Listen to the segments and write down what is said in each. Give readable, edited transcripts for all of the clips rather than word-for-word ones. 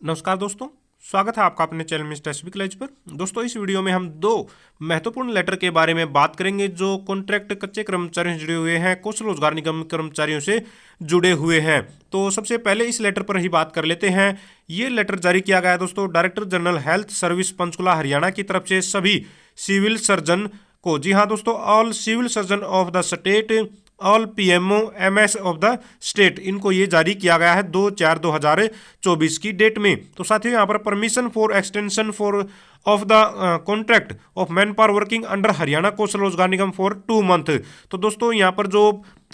नमस्कार दोस्तों, स्वागत है आपका अपने चैनल मिस्टर एसबी कॉलेज पर। दोस्तों, इस वीडियो में हम दो महत्वपूर्ण लेटर के बारे में बात करेंगे जो कॉन्ट्रैक्ट कच्चे कर्मचारियों से जुड़े हुए हैं, कौशल रोजगार निगम कर्मचारियों से जुड़े हुए हैं। तो सबसे पहले इस लेटर पर ही बात कर लेते हैं। ये लेटर जारी किया गया है दोस्तों director general health service Panchkula Haryana की तरफ से सभी सिविल सर्जन को। जी हाँ दोस्तों, all civil surgeon of the state, all PMO MS of the state, इनको ये जारी किया गया है 2/4/2024 की डेट में। तो साथियों, यहाँ पर permission for extension for of the contract of manpower working under Haryana Kaushal Rozgar Nigam for 2 month. तो दोस्तों, यहाँ पर जो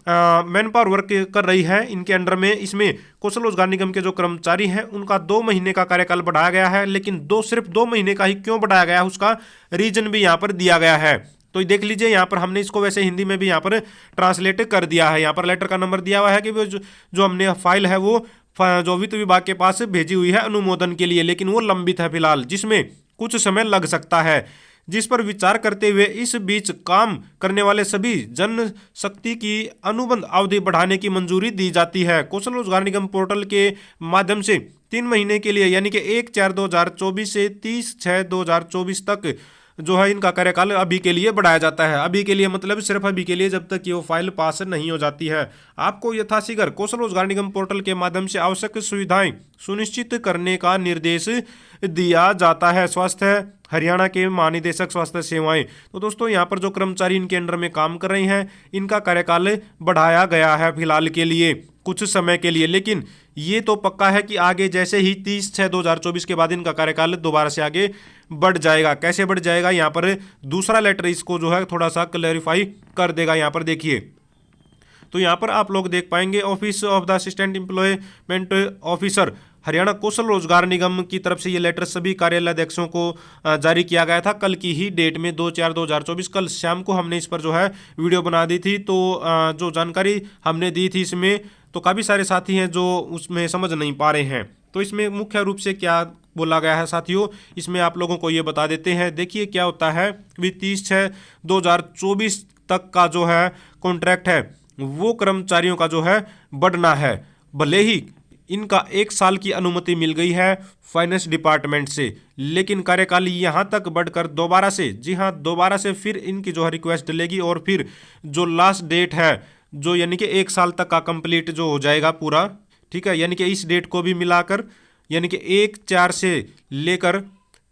मैन पावर वर्क कर रही है इनके अंडर में, इसमें कौशल रोजगार निगम के जो कर्मचारी हैं उनका 2 महीने का कार्यकाल बढ़ाया गया है। लेकिन सिर्फ 2 महीने का ही क्यों बढ़ाया गया है, उसका रीजन भी यहाँ पर दिया गया है। तो देख लीजिए, यहाँ पर हमने इसको वैसे हिंदी में भी यहाँ पर ट्रांसलेट कर दिया है। यहाँ पर लेटर का नंबर दिया हुआ है कि वो जो हमने फाइल है वो जो वित्त विभाग के पास भेजी हुई है अनुमोदन के लिए, लेकिन वो लंबित है फिलहाल, जिसमें कुछ समय लग सकता है, जिस पर विचार करते हुए इस बीच काम करने वाले सभी जनशक्ति की अनुबंध अवधि बढ़ाने की मंजूरी दी जाती है। कौशल रोजगार निगम पोर्टल के माध्यम से 3 महीने के लिए यानी कि 1/4/2024 से 30/6/2024 तक जो है इनका कार्यकाल अभी के लिए बढ़ाया जाता है। अभी के लिए मतलब सिर्फ अभी के लिए, जब तक ये फाइल पास नहीं हो जाती है। आपको यथाशीघ्र कौशल रोजगार निगम पोर्टल के माध्यम से आवश्यक सुविधाएं सुनिश्चित करने का निर्देश दिया जाता है। स्वास्थ्य हरियाणा के महानिदेशक स्वास्थ्य सेवाएं। तो दोस्तों, यहाँ पर जो कर्मचारी इनके अंडर में काम कर रहे हैं इनका कार्यकाल बढ़ाया गया है फिलहाल के लिए, कुछ समय के लिए। लेकिन ये तो पक्का है कि आगे जैसे ही 30/6/2024 के बाद इनका कार्यकाल दोबारा से आगे बढ़ जाएगा। कैसे बढ़ जाएगा, यहाँ पर दूसरा लेटर इसको जो है थोड़ा सा क्लैरिफाई कर देगा। यहाँ पर देखिए, तो यहाँ पर आप लोग देख पाएंगे, office of the assistant employment officer Haryana Kaushal Rozgar Nigam की तरफ से ये लेटर सभी कार्यालय अध्यक्षों को जारी किया गया था कल की ही डेट में 2/4/2024। कल शाम को हमने इस पर जो है वीडियो बना दी थी। तो जो जानकारी हमने दी थी इसमें, तो काफ़ी सारे साथी हैं जो उसमें समझ नहीं पा रहे हैं। तो इसमें मुख्य रूप से क्या बोला गया है साथियों, इसमें आप लोगों को ये बता देते हैं। देखिए क्या होता है कि 30/6/2024 तक का जो है कॉन्ट्रैक्ट है वो कर्मचारियों का जो है बढ़ना है। भले ही इनका 1 साल की अनुमति मिल गई है फाइनेंस डिपार्टमेंट से, लेकिन कार्यकाल यहाँ तक बढ़कर दोबारा से, जी हाँ दोबारा से फिर इनकी जो है रिक्वेस्ट डलेगी और फिर जो लास्ट डेट है जो यानी कि 1 साल तक का कंप्लीट जो हो जाएगा पूरा, ठीक है, यानी कि इस डेट को भी मिलाकर यानी कि 1/4 से लेकर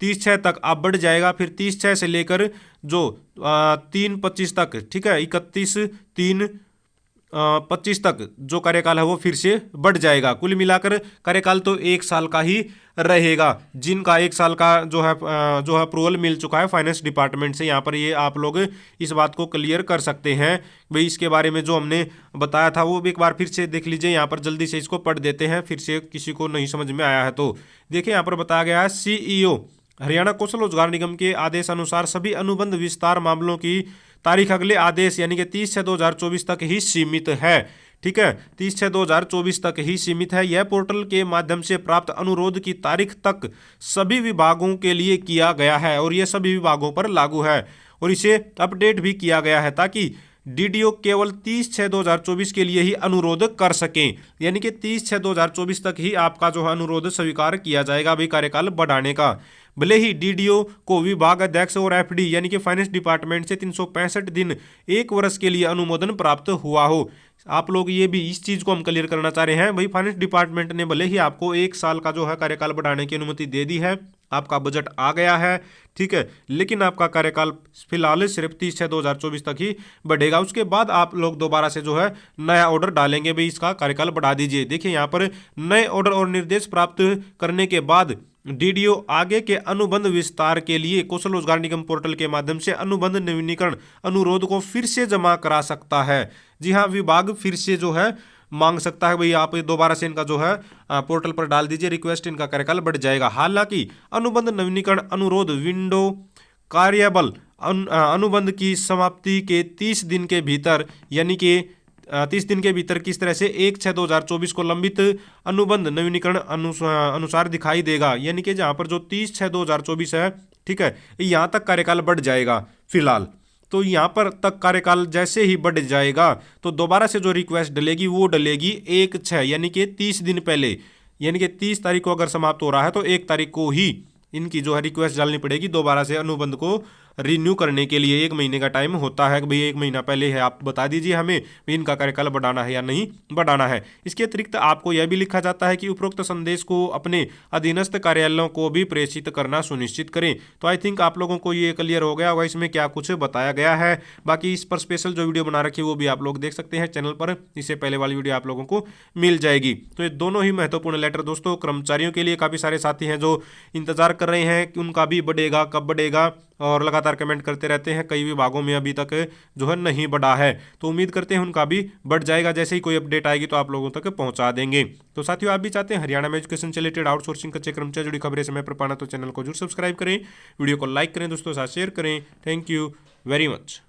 30/6 तक आप बढ़ जाएगा। फिर 30/6 से लेकर जो 3/25 तक, ठीक है, 31/3/25 तक जो कार्यकाल है वो फिर से बढ़ जाएगा। कुल मिलाकर कार्यकाल तो 1 साल का ही रहेगा, जिनका 1 साल का जो है अप्रूवल मिल चुका है फाइनेंस डिपार्टमेंट से। यहाँ पर ये आप लोग इस बात को क्लियर कर सकते हैं भाई। इसके बारे में जो हमने बताया था वो भी एक बार फिर से देख लीजिए। यहाँ पर जल्दी से इसको पढ़ देते हैं, फिर से किसी को नहीं समझ में आया है तो देखिए। यहाँ पर बताया गया है, सीईओ हरियाणा कौशल रोजगार निगम के आदेश अनुसार सभी अनुबंध विस्तार मामलों की तारीख अगले आदेश यानी कि 30/6/2024 तक ही सीमित है। ठीक है, 30/6/2024 तक ही सीमित है। यह पोर्टल के माध्यम से प्राप्त अनुरोध की तारीख तक सभी विभागों के लिए किया गया है और यह सभी विभागों पर लागू है। और इसे अपडेट भी किया गया है ताकि डीडीओ केवल 30/6/2024 के लिए ही अनुरोध कर सकें, यानी कि 30/6/2024 तक ही आपका जो है अनुरोध स्वीकार किया जाएगा अभी कार्यकाल बढ़ाने का। भले ही डीडीओ को विभाग अध्यक्ष और एफडी यानी कि फाइनेंस डिपार्टमेंट से 365 दिन 1 वर्ष के लिए अनुमोदन प्राप्त हुआ हो। आप लोग ये भी इस चीज़ को हम क्लियर करना चाह रहे हैं भाई, फाइनेंस डिपार्टमेंट ने भले ही आपको 1 साल का जो है कार्यकाल बढ़ाने की अनुमति दे दी है, आपका बजट आ गया है, ठीक है, लेकिन आपका कार्यकाल फिलहाल सिर्फ 30/6/2024 तक ही बढ़ेगा। उसके बाद आप लोग दोबारा से जो है नया ऑर्डर डालेंगे भाई इसका कार्यकाल बढ़ा दीजिए। देखिए यहाँ पर नए ऑर्डर और निर्देश प्राप्त करने के बाद डीडीओ आगे के अनुबंध विस्तार के लिए कौशल रोजगार निगम पोर्टल के माध्यम से अनुबंध नवीनीकरण अनुरोध को फिर से जमा करा सकता है। जी हाँ, विभाग फिर से जो है मांग सकता है भाई, आप दोबारा से इनका जो है पोर्टल पर डाल दीजिए रिक्वेस्ट, इनका कार्यकाल बढ़ जाएगा। हालांकि अनुबंध नवीनीकरण अनुरोध विंडो कार्यबल अनुबंध की समाप्ति के 30 दिन के भीतर यानी कि 30 दिन के भीतर किस तरह से 1/6/2024 को लंबित अनुबंध नवीनीकरण अनुसार दिखाई देगा, यानी कि जहाँ पर जो 30/6/2024 है, ठीक है, यहाँ तक कार्यकाल बढ़ जाएगा फिलहाल। तो यहाँ पर तक कार्यकाल जैसे ही बढ़ जाएगा तो दोबारा से जो रिक्वेस्ट डलेगी वो डलेगी 1/6 यानी कि 30 दिन पहले, यानी कि 30 तारीख को अगर समाप्त हो रहा है तो 1 तारीख को ही इनकी जो है रिक्वेस्ट डालनी पड़ेगी दोबारा से अनुबंध को रिन्यू करने के लिए। 1 महीने का टाइम होता है कि भाई 1 महीना पहले है, आप बता दीजिए हमें भी इनका कार्यकाल बढ़ाना है या नहीं बढ़ाना है। इसके अतिरिक्त आपको यह भी लिखा जाता है कि उपरोक्त संदेश को अपने अधीनस्थ कार्यालयों को भी प्रेषित करना सुनिश्चित करें। तो आई थिंक आप लोगों को ये क्लियर हो गया होगा इसमें क्या कुछ बताया गया है। बाकी इस पर स्पेशल जो वीडियो बना रखी है वो भी आप लोग देख सकते हैं चैनल पर, इससे पहले वाली वीडियो आप लोगों को मिल जाएगी। तो ये दोनों ही महत्वपूर्ण लेटर दोस्तों कर्मचारियों के लिए। काफ़ी सारे साथी हैं जो इंतजार कर रहे हैं कि उनका भी बढ़ेगा, कब बढ़ेगा, और लगातार कमेंट करते रहते हैं। कई विभागों में अभी तक जो है नहीं बढ़ा है, तो उम्मीद करते हैं उनका भी बढ़ जाएगा। जैसे ही कोई अपडेट आएगी तो आप लोगों तक पहुंचा देंगे। तो साथियों, आप भी चाहते हैं हरियाणा में एजुकेशन से रिलेटेड आउटसोर्सिंग कच्चे कर्मचारी जुड़ी खबरें समय पर पाना, तो चैनल को जरूर सब्सक्राइब करें, वीडियो को लाइक करें, दोस्तों साथ शेयर करें। Thank you very much.